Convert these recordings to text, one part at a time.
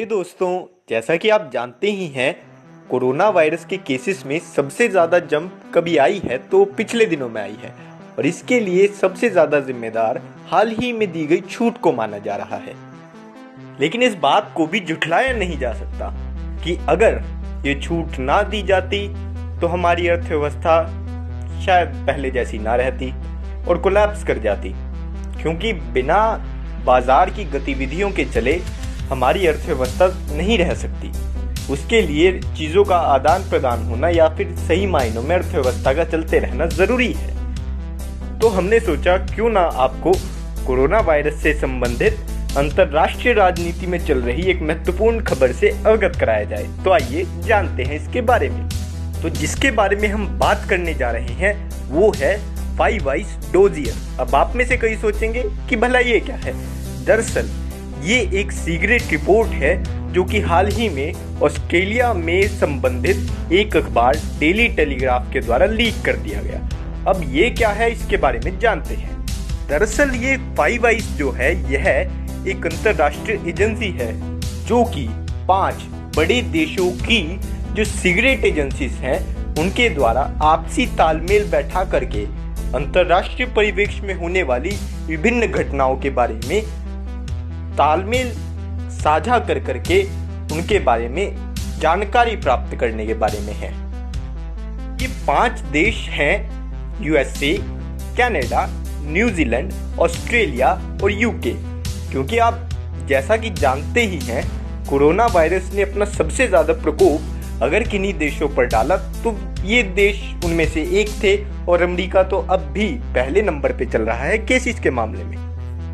हे दोस्तों, जैसा कि आप जानते ही हैं, कोरोना वायरस के केसेस में सबसे ज़्यादा जंप कभी आई है तो पिछले दिनों में आई है और इसके लिए सबसे ज़्यादा जिम्मेदार हाल ही में दी गई छूट को माना जा रहा है। लेकिन इस बात को भी झुठलाया नहीं जा सकता कि अगर ये छूट ना दी जाती तो हमारी अर्थव्यवस्था शायद पहले जैसी ना रहती और कोलैप्स कर जाती, क्योंकि बिना बाजार की गतिविधियों के चले हमारी अर्थव्यवस्था नहीं रह सकती। उसके लिए चीज़ों का आदान प्रदान होना या फिर सही मायनों में अर्थव्यवस्था का चलते रहना ज़रूरी है। तो हमने सोचा क्यों ना आपको कोरोना वायरस से संबंधित अंतर्राष्ट्रीय राजनीति में चल रही एक महत्वपूर्ण खबर से अवगत कराया जाए। तो आइए जानते हैं इसके बारे में। तो जिसके बारे में हम बात करने जा रहे हैं वो है फाइव आइज डोजियर। अब आप में से कई सोचेंगे कि भला ये क्या है। दरअसल ये एक सीक्रेट रिपोर्ट है जो कि हाल ही में ऑस्ट्रेलिया में संबंधित एक अखबार डेली टेलीग्राफ के द्वारा लीक कर दिया गया। अब ये क्या है इसके बारे में जानते हैं। दरअसल ये फाइव आइज जो है यह एक अंतर्राष्ट्रीय एजेंसी है जो कि 5 बड़े देशों की जो सीक्रेट एजेंसीज हैं उनके द्वारा आपसी तालमेल बैठा करके अंतर्राष्ट्रीय परिवेश में होने वाली विभिन्न घटनाओं के बारे में तालमेल साझा कर करके उनके बारे में जानकारी प्राप्त करने के बारे में है। ये 5 देश हैं यूएसए, कनाडा, न्यूजीलैंड, ऑस्ट्रेलिया और यूके। क्योंकि आप जैसा कि जानते ही हैं कोरोना वायरस ने अपना सबसे ज़्यादा प्रकोप अगर किन्हीं देशों पर डाला तो ये देश उनमें से एक थे और अमेरिका तो अब भी पहले नंबर पे चल रहा है केसेस के मामले में।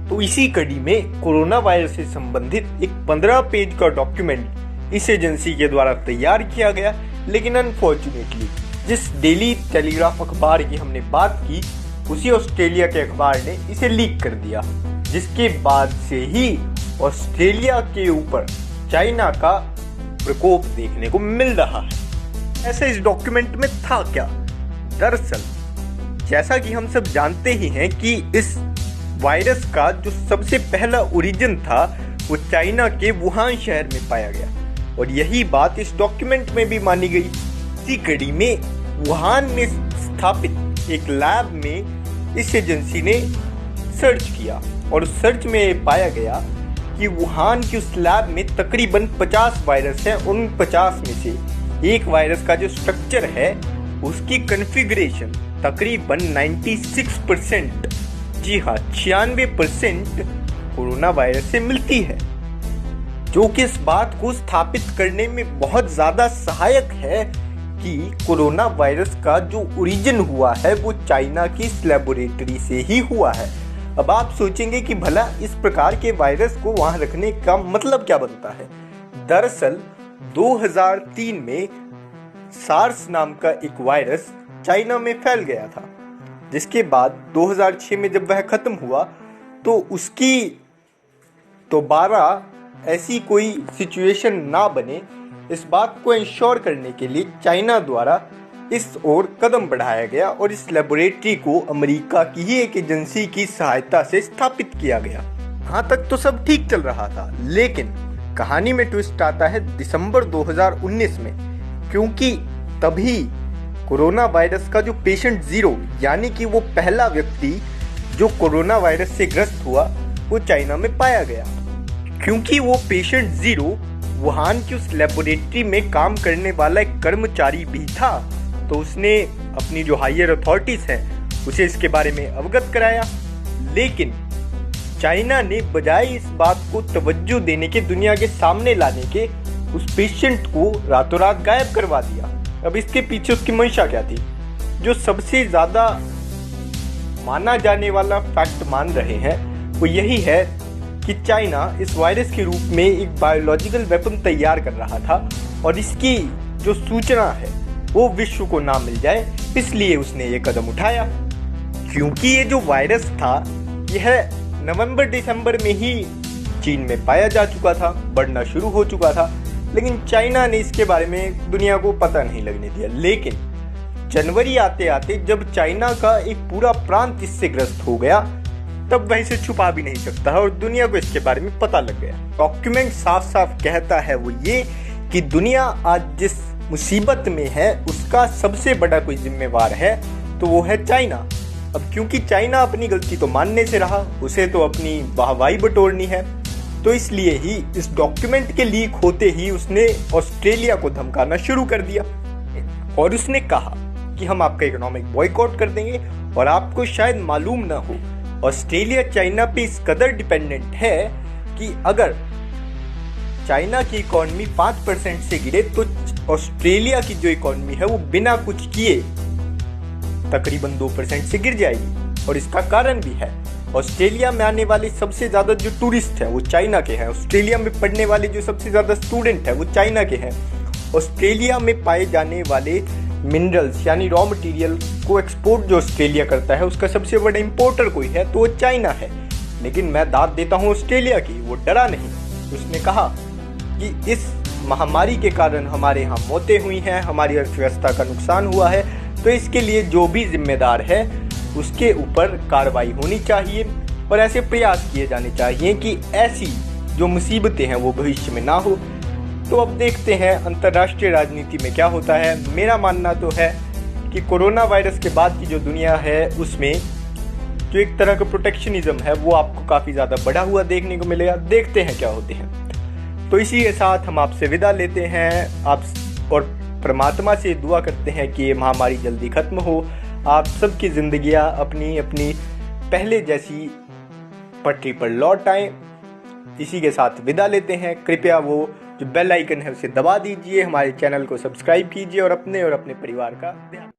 तो इसी कड़ी में कोरोना वायरस से संबंधित एक 15 पेज का डॉक्यूमेंट इस एजेंसी के द्वारा तैयार किया गया। लेकिन अनफॉर्चुनेटली जिस डेली टेलीग्राफ अखबार की हमने बात की उसी ऑस्ट्रेलिया के अखबार ने इसे लीक कर दिया, जिसके बाद से ही ऑस्ट्रेलिया के ऊपर चाइना का प्रकोप देखने को मिल रहा है। ऐसा इस डॉक्यूमेंट में था क्या? दरअसल जैसा कि हम सब जानते ही हैं कि इस वायरस का जो सबसे पहला ओरिजिन था वो चाइना के वुहान शहर में पाया गया और यही बात इस डॉक्यूमेंट में भी मानी गई। इसी कड़ी में वुहान में स्थापित एक लैब में इस एजेंसी ने सर्च किया और उस सर्च में पाया गया कि वुहान की उस लैब में तकरीबन 50 वायरस हैं। उन 50 में से एक वायरस का जो स्ट्रक्चर है उसकी कॉन्फ़िगरेशन तकरीबन 96%, जी हाँ 96% कोरोना वायरस से मिलती है, जो कि इस बात को स्थापित करने में बहुत ज़्यादा सहायक है कि कोरोना वायरस का जो ओरिजिन हुआ है वो चाइना की इस लेबोरेटरी से ही हुआ है। अब आप सोचेंगे कि भला इस प्रकार के वायरस को वहाँ रखने का मतलब क्या बनता है। दरअसल 2003 में सार्स नाम का एक वायरस चाइना में फैल गया था, जिसके बाद 2006 में जब वह खत्म हुआ तो उसकी दोबारा ऐसी कोई सिचुएशन ना बने, इस बात को इंश्योर करने के लिए चाइना द्वारा इस ओर कदम बढ़ाया गया और इस लेबोरेटरी को अमेरिका की ही एक एजेंसी की सहायता से स्थापित किया गया। यहाँ तक तो सब ठीक चल रहा था, लेकिन कहानी में ट्विस्ट आता है दिसंबर 2019 में, क्योंकि तभी कोरोना वायरस का जो पेशेंट 0 यानी कि वो पहला व्यक्ति जो कोरोना वायरस से ग्रस्त हुआ वो चाइना में पाया गया। क्योंकि वो पेशेंट 0 वुहान की उस लेबोरेटरी में काम करने वाला एक कर्मचारी भी था, तो उसने अपनी जो हायर अथॉरिटीज हैं उसे इसके बारे में अवगत कराया। लेकिन चाइना ने बजाय इस बात को तवज्जो देने के, दुनिया के सामने लाने के, उस पेशेंट को रातों रात गायब करवा दिया। अब इसके पीछे उसकी मंशा क्या थी? जो सबसे ज़्यादा माना जाने वाला फैक्ट मान रहे हैं वो यही है कि चाइना इस वायरस के रूप में एक बायोलॉजिकल वेपन तैयार कर रहा था और इसकी जो सूचना है वो विश्व को ना मिल जाए, इसलिए उसने ये कदम उठाया। क्योंकि ये जो वायरस था यह नवंबर-दिसंबर में ही चीन में पाया जा चुका था, बढ़ना शुरू हो चुका था, लेकिन चाइना ने इसके बारे में दुनिया को पता नहीं लगने दिया। लेकिन जनवरी आते आते जब चाइना का एक पूरा प्रांत इससे ग्रस्त हो गया तब वह इसे छुपा भी नहीं सकता है और दुनिया को इसके बारे में पता लग गया। डॉक्यूमेंट साफ साफ कहता है वो ये कि दुनिया आज जिस मुसीबत में है उसका सबसे बड़ा कोई जिम्मेवार है तो वो है चाइना। अब क्योंकि चाइना अपनी गलती तो मानने से रहा, उसे तो अपनी वाहवाही बटोरनी है, तो इसलिए ही इस डॉक्यूमेंट के लीक होते ही उसने ऑस्ट्रेलिया को धमकाना शुरू कर दिया और उसने कहा कि हम आपका इकोनॉमिक बॉयकॉट कर देंगे। और आपको शायद मालूम ना हो, ऑस्ट्रेलिया चाइना पे इस कदर डिपेंडेंट है कि अगर चाइना की इकोनॉमी 5% से गिरे तो ऑस्ट्रेलिया की जो इकोनॉमी है वो बिना कुछ किए तकरीबन 2% से गिर जाएगी। और इसका कारण भी है, ऑस्ट्रेलिया में आने वाले सबसे ज्यादा जो टूरिस्ट हैं वो चाइना के हैं, ऑस्ट्रेलिया में पढ़ने वाले जो सबसे ज्यादा स्टूडेंट हैं वो चाइना के हैं, ऑस्ट्रेलिया में पाए जाने वाले मिनरल्स यानी रॉ मटेरियल को एक्सपोर्ट जो ऑस्ट्रेलिया करता है उसका सबसे बड़ा इंपोर्टर कोई है तो वो चाइना है। लेकिन मैं दाद देता हूँ ऑस्ट्रेलिया की, वो डरा नहीं। उसने कहा कि इस महामारी के कारण हमारे यहाँ मौतें हुई हैं, हमारी अर्थव्यवस्था का नुकसान हुआ है, तो इसके लिए जो भी जिम्मेदार है उसके ऊपर कार्रवाई होनी चाहिए और ऐसे प्रयास किए जाने चाहिए कि ऐसी जो मुसीबतें हैं वो भविष्य में ना हो। तो अब देखते हैं अंतर्राष्ट्रीय राजनीति में क्या होता है। मेरा मानना तो है कि कोरोना वायरस के बाद की जो दुनिया है उसमें जो एक तरह का प्रोटेक्शनिज्म है वो आपको काफ़ी ज़्यादा बढ़ा हुआ देखने को मिलेगा। देखते हैं क्या होते हैं। तो इसी के साथ हम आपसे विदा लेते हैं आप और परमात्मा से दुआ करते हैं कि ये महामारी जल्दी खत्म हो, आप सबकी जिंदगियां अपनी अपनी पहले जैसी पटरी पर लौट आएं। इसी के साथ विदा लेते हैं। कृपया वो जो बेल आइकन है उसे दबा दीजिए, हमारे चैनल को सब्सक्राइब कीजिए और अपने परिवार का ध्यान